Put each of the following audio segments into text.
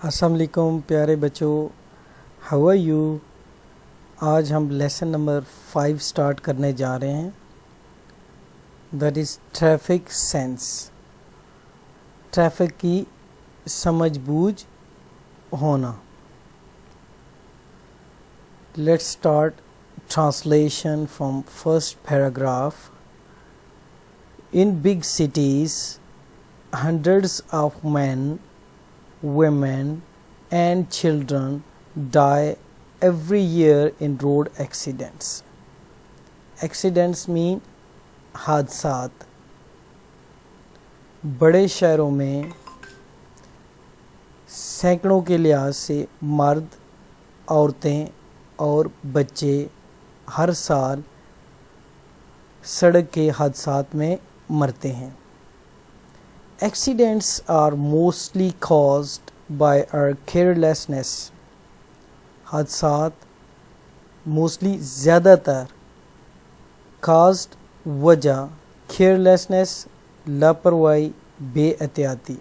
السلام علیکم پیارے بچوں، ہاؤ آر یو؟ آج ہم لیسن نمبر 5 سٹارٹ کرنے جا رہے ہیں، that is traffic sense. Traffic کی سمجھ بوجھ ہونا۔ Let's start translation from first paragraph. In big cities, hundreds of men, women, and children die every year in road accidents. Accidents mean حادثات۔ بڑے شہروں میں سینکڑوں کے لحاظ سے مرد، عورتیں اور بچے ہر سال سڑک کے حادثات میں مرتے ہیں۔ Accidents are mostly caused by our carelessness. حادثات موسٹلی زیادہ تر caused وجہ carelessness لاپرواہی، بے احتیاطی۔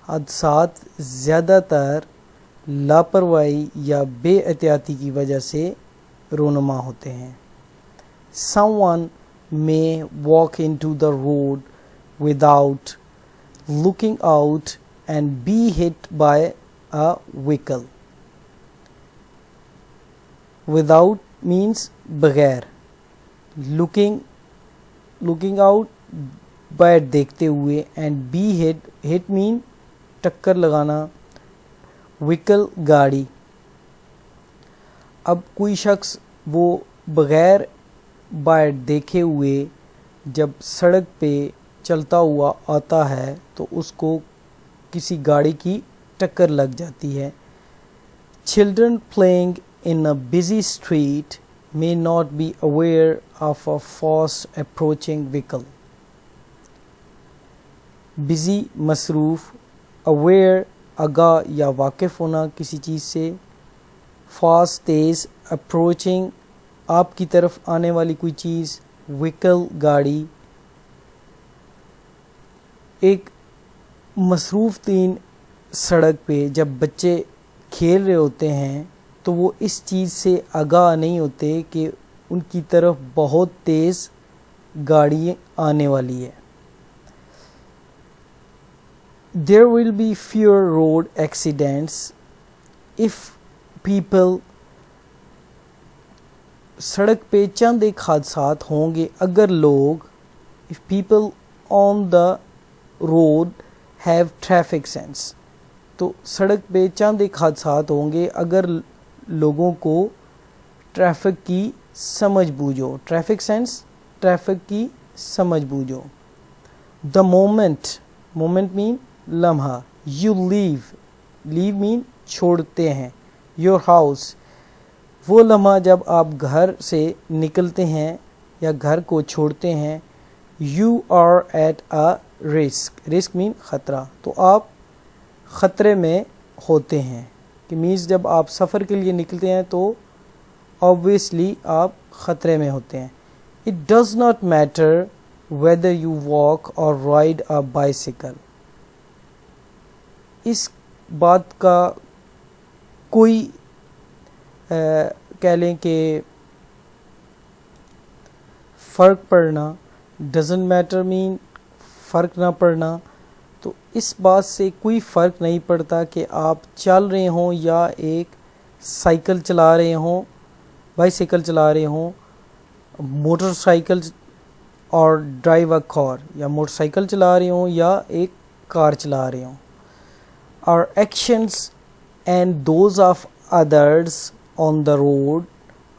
حادثات زیادہ تر لاپرواہی یا بے احتیاطی کی وجہ سے رونما ہوتے ہیں۔ Someone may walk into the road without looking out and be hit by a vehicle. Without means بغیر، looking out باہر دیکھتے ہوئے، and be hit mean ٹکر لگانا، vehicle گاڑی۔ اب کوئی شخص وہ بغیر باہر دیکھے ہوئے جب سڑک پہ چلتا ہوا آتا ہے تو اس کو کسی گاڑی کی ٹکر لگ جاتی ہے۔ Children playing in a busy street may not be aware of a fast approaching vehicle. busy مصروف، aware آگاہ یا واقف ہونا کسی چیز سے، fast تیز، approaching آپ کی طرف آنے والی کوئی چیز، vehicle گاڑی۔ ایک مصروف ترین سڑک پہ جب بچے کھیل رہے ہوتے ہیں تو وہ اس چیز سے آگاہ نہیں ہوتے کہ ان کی طرف بہت تیز گاڑی آنے والی ہے۔ There will be fewer road accidents if people سڑک پہ چند ایک حادثات ہوں گے اگر لوگ if people on the road have traffic sense، تو سڑک پہ چند ایک حادثات ہوں گے اگر لوگوں کو ٹریفک کی سمجھ بوجھ ہو۔ ٹریفک سینس، ٹریفک کی سمجھ بوجھ ہو۔ The moment mean لمحہ۔ You leave mean چھوڑتے ہیں۔ Your house، وہ لمحہ جب آپ گھر سے نکلتے ہیں یا گھر کو چھوڑتے ہیں۔ You are at a risk mean خطرہ، تو آپ خطرے میں ہوتے ہیں، کہ means جب آپ سفر کے لیے نکلتے ہیں تو obviously آپ خطرے میں ہوتے ہیں۔ It does not matter whether you walk or ride a bicycle. اس بات کا کوئی کہہ لیں کہ فرق پڑنا، doesn't matter mean فرق نہ پڑنا، تو اس بات سے کوئی فرق نہیں پڑتا کہ آپ چل رہے ہوں یا ایک سائیکل چلا رہے ہوں، بائیسیکل چلا رہے ہوں، موٹر سائیکل اور ڈرائیو اے کار، یا موٹر سائیکل چلا رہے ہوں یا ایک کار چلا رہے ہوں۔ Our actions and those of others on the road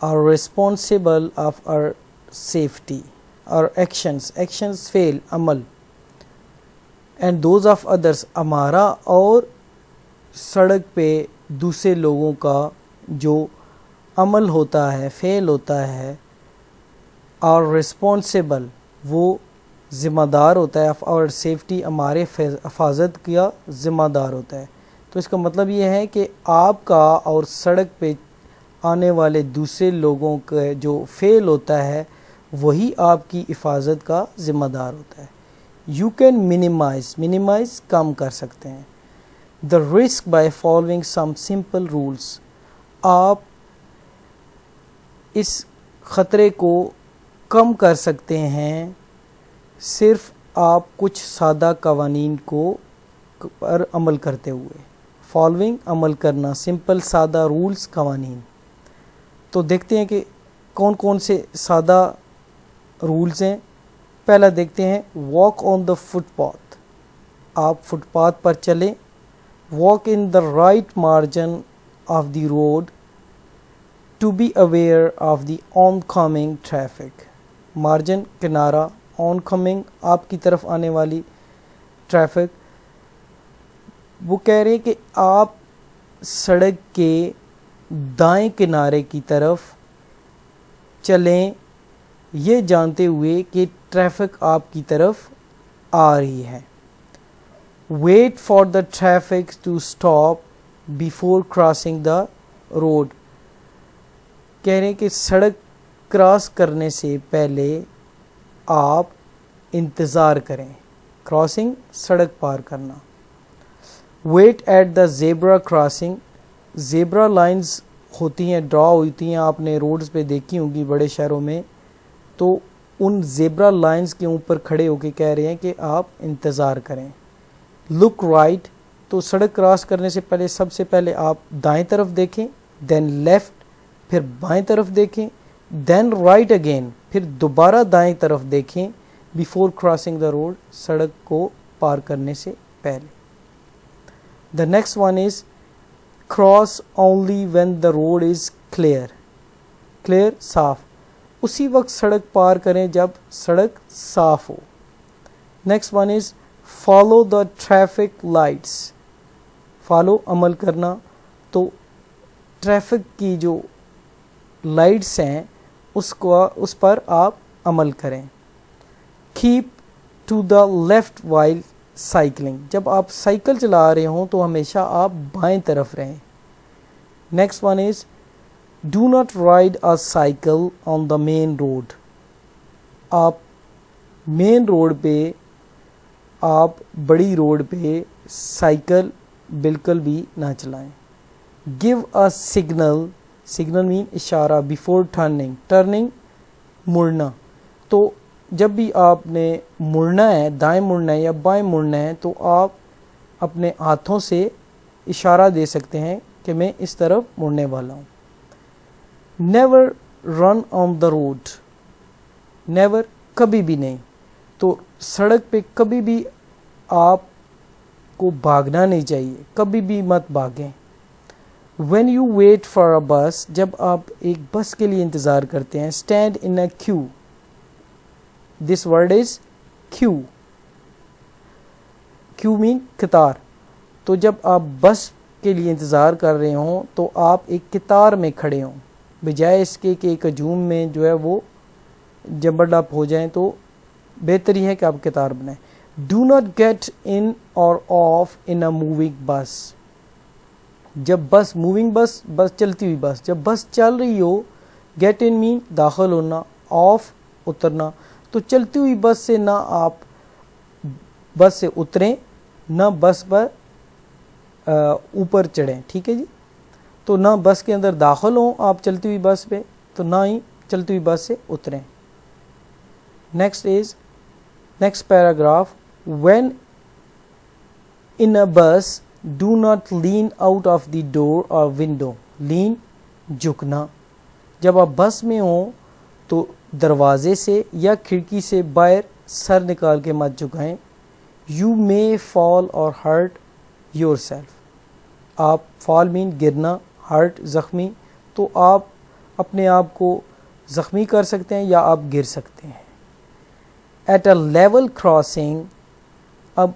are responsible of our safety. Our actions فعل، عمل، and those of others ہمارا اور سڑک پہ دوسرے لوگوں کا جو عمل ہوتا ہے، فعل ہوتا ہے، are responsible وہ ذمہ دار ہوتا ہے، of our safety ہمارے حفاظت کا ذمہ دار ہوتا ہے۔ تو اس کا مطلب یہ ہے کہ آپ کا اور سڑک پہ آنے والے دوسرے لوگوں کا جو فعل ہوتا ہے وہی آپ کی حفاظت کا ذمہ دار ہوتا ہے۔ You can minimize کم کر سکتے ہیں۔ the risk by following some simple rules. آپ اس خطرے کو کم کر سکتے ہیں صرف آپ کچھ سادہ قوانین کو پر عمل کرتے ہوئے. فالوئنگ عمل کرنا، سمپل سادہ رولز قوانین. تو دیکھتے ہیں کہ کون کون سے سادہ رولز ہیں. پہلا دیکھتے ہیں walk on the footpath. آپ فٹ پاتھ پر چلیں. Walk in the right margin of the road to be aware of the oncoming traffic. Margin کنارہ، آن کمنگ آپ کی طرف آنے والی ٹریفک. وہ کہہ رہے ہیں کہ آپ سڑک کے دائیں کنارے کی طرف چلیں یہ جانتے ہوئے کہ ٹریفک آپ کی طرف آ رہی ہے. Wait for the traffic to stop before crossing the road. کہہ رہے ہیں کہ سڑک کراس کرنے سے پہلے آپ انتظار کریں. کراسنگ سڑک پار کرنا. Wait at the zebra crossing. Zebra lines ہوتی ہیں، ڈرا ہوتی ہیں، آپ نے روڈز پہ دیکھی ہوں گی بڑے شہروں میں. تو ان زیبرا لائنز کے اوپر کھڑے ہو کے کہہ رہے ہیں کہ آپ انتظار کریں. لک رائٹ. تو سڑک کراس کرنے سے پہلے سب سے پہلے آپ دائیں طرف دیکھیں، دین لیفٹ، پھر بائیں طرف دیکھیں، دین رائٹ اگین، پھر دوبارہ دائیں طرف دیکھیں بیفور کراسنگ دا روڈ، سڑک کو پار کرنے سے پہلے. The next one is cross only when the road is clear. Clear صاف. اسی وقت سڑک پار کریں جب سڑک صاف ہو. Next one is follow the traffic lights. Follow عمل کرنا. تو ٹریفک کی جو لائٹس ہیں اس پر آپ عمل کریں. Keep to the left while cycling. جب آپ سائیکل چلا رہے ہوں تو ہمیشہ آپ بائیں طرف رہیں. Next one is do not ride a cycle on the main road. آپ مین روڈ پہ، آپ بڑی روڈ پہ سائیکل بالکل بھی نہ چلائیں. Give a signal. سگنل مین اشارہ. Before turning. ٹرننگ مڑنا. تو جب بھی آپ نے مڑنا ہے، دائیں مڑنا ہے یا بائیں مڑنا ہے، تو آپ اپنے ہاتھوں سے اشارہ دے سکتے ہیں کہ میں اس طرف مڑنے والا ہوں. Never run on the road. Never کبھی بھی نہیں. تو سڑک پہ کبھی بھی آپ کو بھاگنا نہیں چاہیے، کبھی بھی مت بھاگیں. When you wait for a bus. جب آپ ایک بس کے لیے انتظار کرتے ہیں. Stand in a Q. This word is کیو. کیو مین قطار. تو جب آپ بس کے لیے انتظار کر رہے ہوں تو آپ ایک قطار میں کھڑے ہوں، بجائے اس کے کہ ایک ہجوم میں جو ہے وہ جبڑ اپ ہو جائیں. تو بہتر یہ ہے کہ آپ قطار بنائیں. ڈو ناٹ گیٹ ان اور آف ان اے موونگ بس. جب بس موونگ بس چلتی ہوئی بس، جب بس چل رہی ہو، گیٹ ان مین داخل ہونا، آف اترنا. تو چلتی ہوئی بس سے نہ آپ بس سے اتریں، نہ بس پر اوپر چڑھیں. ٹھیک ہے جی. تو نہ بس کے اندر داخل ہوں آپ چلتی ہوئی بس پہ، تو نہ ہی چلتی ہوئی بس سے اتریں. Next paragraph. When in a bus do not lean out of the door اور ونڈو. لین جھکنا. جب آپ بس میں ہوں تو دروازے سے یا کھڑکی سے باہر سر نکال کے مت جھکائیں. یو مے فال اور ہرٹ یور سیلف. آپ فال مین گرنا، ہرٹ زخمی. تو آپ اپنے آپ کو زخمی کر سکتے ہیں یا آپ گر سکتے ہیں. At a level crossing. اب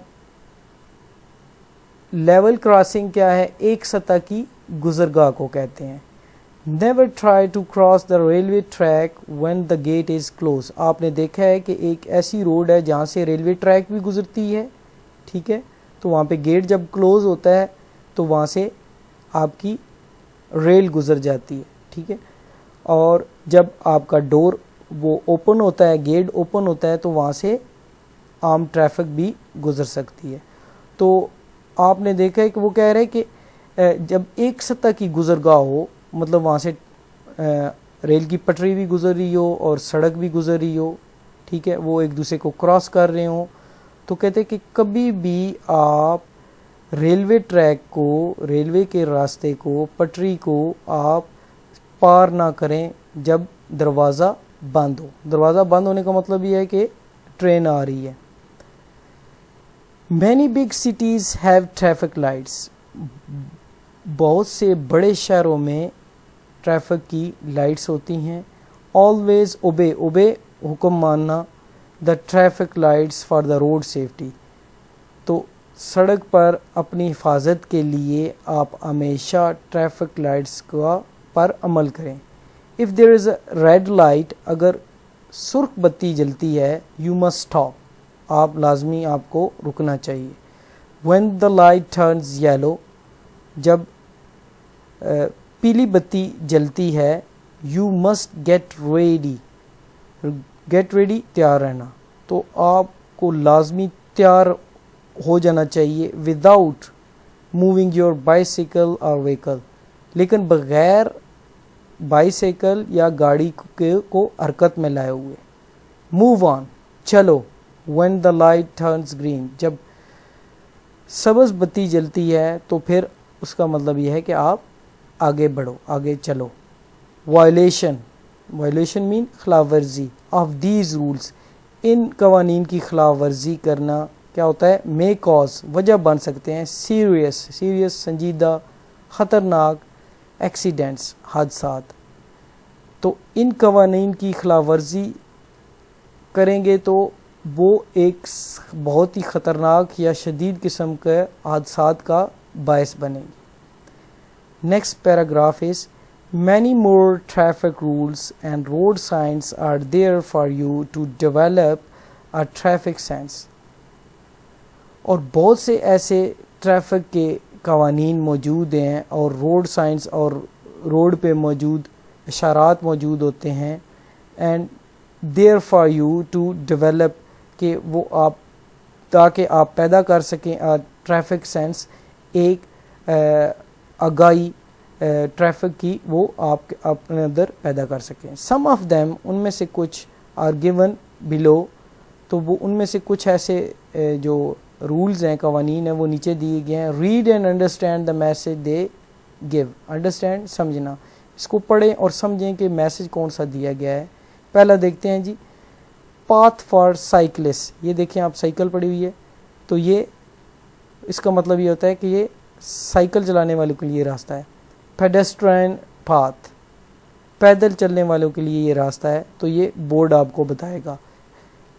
لیول کراسنگ کیا ہے؟ ایک سطح کی گزرگاہ کو کہتے ہیں. Never try to cross the railway track when the gate is close. آپ نے دیکھا ہے کہ ایک ایسی روڈ ہے جہاں سے ریلوے ٹریک بھی گزرتی ہے. ٹھیک ہے. تو وہاں پہ گیٹ جب کلوز ہوتا ہے تو وہاں سے آپ کی ریل گزر جاتی ہے. ٹھیک ہے. اور جب آپ کا ڈور وہ اوپن ہوتا ہے، گیٹ اوپن ہوتا ہے، تو وہاں سے عام ٹریفک بھی گزر سکتی ہے. تو آپ نے دیکھا ہے کہ وہ کہہ رہے کہ جب ایک سطح کی گزرگاہ ہو, مطلب وہاں سے ریل کی پٹری بھی گزر رہی ہو اور سڑک بھی گزر رہی ہو, ٹھیک ہے, وہ ایک دوسرے کو کراس کر رہے ہوں, تو کہتے ہیں کہ کبھی بھی آپ ریلوے ٹریک کو, ریلوے کے راستے کو, پٹری کو آپ پار نہ کریں جب دروازہ بند ہو. دروازہ بند ہونے کا مطلب یہ ہے کہ ٹرین آ رہی ہے. Many big cities have traffic lights. بہت سے بڑے شہروں میں ٹریفک کی لائٹس ہوتی ہیں. Always obey حکم ماننا. The traffic lights for the road safety. تو سڑک پر اپنی حفاظت کے لیے آپ ہمیشہ ٹریفک لائٹس کا پر عمل کریں. If there is a red light, اگر سرخ بتی جلتی ہے, you must stop. آپ لازمی آپ کو رکنا چاہیے. When the light turns yellow, جب پیلی بتی جلتی ہے, you must get ready. Get ready تیار رہنا. تو آپ کو لازمی تیار ہو جانا چاہیے without moving your bicycle or vehicle. لیکن بغیر بائیسیکل یا گاڑی کو حرکت میں لائے ہوئے. Move on, چلو. When the light turns green, جب سبز بتی جلتی ہے تو پھر اس کا مطلب یہ ہے کہ آپ آگے بڑھو, آگے چلو. Violation mean خلاف ورزی of these rules. ان قوانین کی خلاف ورزی کرنا کیا ہوتا ہے, may cause وجہ بن سکتے ہیں serious سنجیدہ, خطرناک, ایکسیڈنٹس حادثات. تو ان قوانین کی خلاف ورزی کریں گے تو وہ ایک بہت ہی خطرناک یا شدید قسم کے حادثات کا باعث بنے گی. Next paragraph is many more traffic rules and road signs are there for you to develop a traffic sense. اور بہت سے ایسے ٹریفک کے قوانین موجود ہیں اور روڈ سائنس اور روڈ پہ موجود اشارات موجود ہوتے ہیں, and there for you to develop, کہ وہ آپ تاکہ آپ پیدا کر سکیں ٹریفک سینس, ایک آگاہی ٹریفک کی وہ آپ اپنے اندر پیدا کر سکیں. سم آف دیم, ان میں سے کچھ, آر گیون بلو, تو وہ ان میں سے کچھ ایسے جو رولز ہیں, قوانین ہیں, وہ نیچے دیے گئے ہیں. Read and understand the message they give. Understand سمجھنا, اس کو پڑھیں اور سمجھیں کہ میسج کون سا دیا گیا ہے. پہلا دیکھتے ہیں جی, پاتھ فار سائیکلسٹ. یہ دیکھیں آپ, سائیکل پڑی ہوئی ہے, تو یہ اس کا مطلب یہ ہوتا ہے کہ یہ سائیکل چلانے والوں کے لیے راستہ ہے. پیڈسٹرین پاتھ, پیدل چلنے والوں کے لیے یہ راستہ ہے, تو یہ بورڈ آپ کو بتائے گا.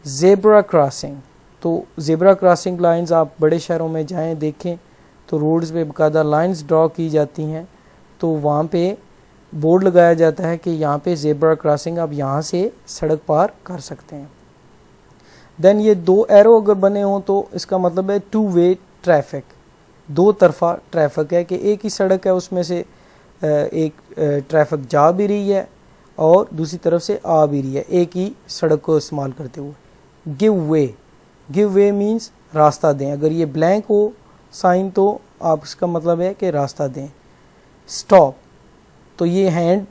زیبرا کراسنگ, تو زیبرا کراسنگ لائنز آپ بڑے شہروں میں جائیں دیکھیں تو روڈز پہ باقاعدہ لائنز ڈرا کی جاتی ہیں, تو وہاں پہ بورڈ لگایا جاتا ہے کہ یہاں پہ زیبرا کراسنگ, آپ یہاں سے سڑک پار کر سکتے ہیں. دین یہ دو ایرو اگر بنے ہوں تو اس کا مطلب ہے ٹو وے ٹریفک, دو طرفہ ٹریفک ہے, کہ ایک ہی سڑک ہے, اس میں سے ایک ٹریفک جا بھی رہی ہے اور دوسری طرف سے آ بھی رہی ہے, ایک ہی سڑک کو استعمال کرتے ہوئے. گیو وے مینس راستہ دیں. اگر یہ بلینک ہو سائن تو آپ اس کا مطلب ہے کہ راستہ دیں. اسٹاپ, تو یہ ہینڈ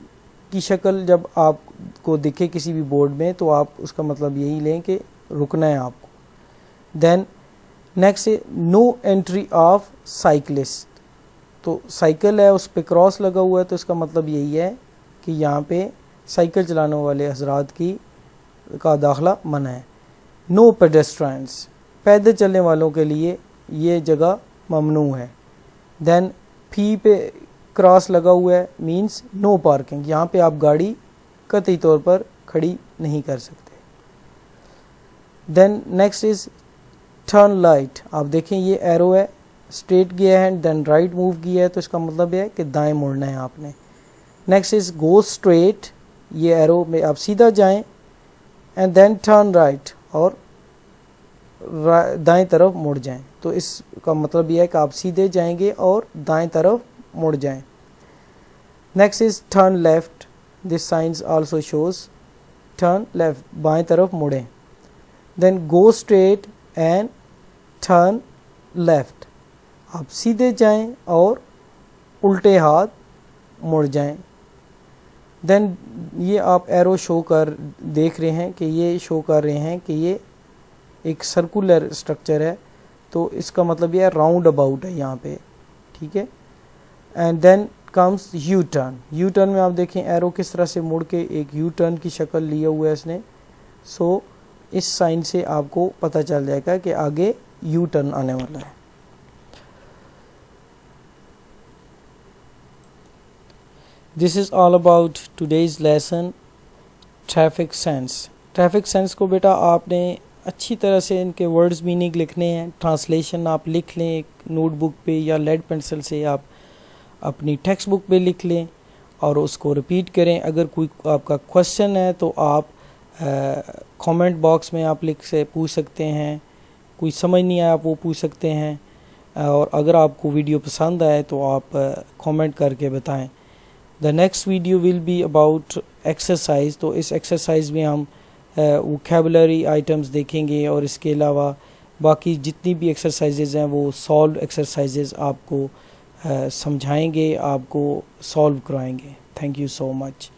کی شکل جب آپ کو دکھے کسی بھی بورڈ میں تو آپ اس کا مطلب یہی لیں کہ رکنا ہے آپ کو. Then next no entry of cyclist, تو سائیکل ہے اس پہ کراس لگا ہوا ہے, تو اس کا مطلب یہی ہے کہ یہاں پہ سائیکل چلانے والے حضرات کا داخلہ منع ہے. نو پیڈسٹرینس, پیدل چلنے والوں کے لیے یہ جگہ ممنوع ہے. دین پھی پہ کراس لگا ہوا ہے مینس نو پارکنگ, یہاں پہ آپ گاڑی قطعی طور پر کھڑی نہیں کر سکتے. Then next is turn light, آپ دیکھیں یہ ایرو ہے, اسٹریٹ گیا ہے, دین رائٹ موو کیا ہے, تو اس کا مطلب یہ ہے کہ دائیں مڑنا ہے آپ نے. نیکسٹ از گو اسٹریٹ, یہ ایرو میں آپ سیدھا جائیں, اینڈ دین ٹرن رائٹ, اور دائیں طرف مڑ جائیں, تو اس کا مطلب یہ ہے کہ آپ سیدھے جائیں گے اور دائیں طرف مڑ جائیں. Next is turn left, this signs also shows turn left, بائیں طرف مڑیں. Then go straight and turn left, آپ سیدھے جائیں اور الٹے ہاتھ مڑ جائیں. دین یہ آپ ایرو شو کر دیکھ رہے ہیں کہ یہ شو کر رہے ہیں کہ یہ ایک سرکولر اسٹرکچر ہے, تو اس کا مطلب یہ راؤنڈ اباؤٹ ہے یہاں پہ, ٹھیک ہے. And then comes U turn. U turn میں آپ دیکھیں ایرو کس طرح سے مڑ کے ایک یو ٹرن کی شکل لیا ہوا ہے اس نے. سو اس سائن سے آپ کو پتہ چل جائے گا کہ آگے یو ٹرن آنے والا ہے. This is all about today's lesson, traffic sense. Traffic sense کو بیٹا آپ نے اچھی طرح سے ان کے ورڈز میننگ لکھنے ہیں. ٹرانسلیشن آپ لکھ لیں ایک نوٹ بک پہ یا لیڈ پینسل سے آپ اپنی ٹیکسٹ بک پہ لکھ لیں اور اس کو رپیٹ کریں. اگر کوئی آپ کا کوشچن ہے تو آپ کامنٹ باکس میں آپ پوچھ سکتے ہیں. کوئی سمجھ نہیں آیا آپ وہ پوچھ سکتے ہیں. اور اگر آپ کو ویڈیو پسند آئے تو آپ کامنٹ کر کے بتائیں. The next video will be about exercise. تو اس ایکسرسائز میں ہم ووکیبلری آئٹمس دیکھیں گے اور اس کے علاوہ باقی جتنی بھی ایکسرسائزز ہیں وہ سالو ایکسرسائزز آپ کو سمجھائیں گے, آپ کو سالو کرائیں گے. Thank you so much.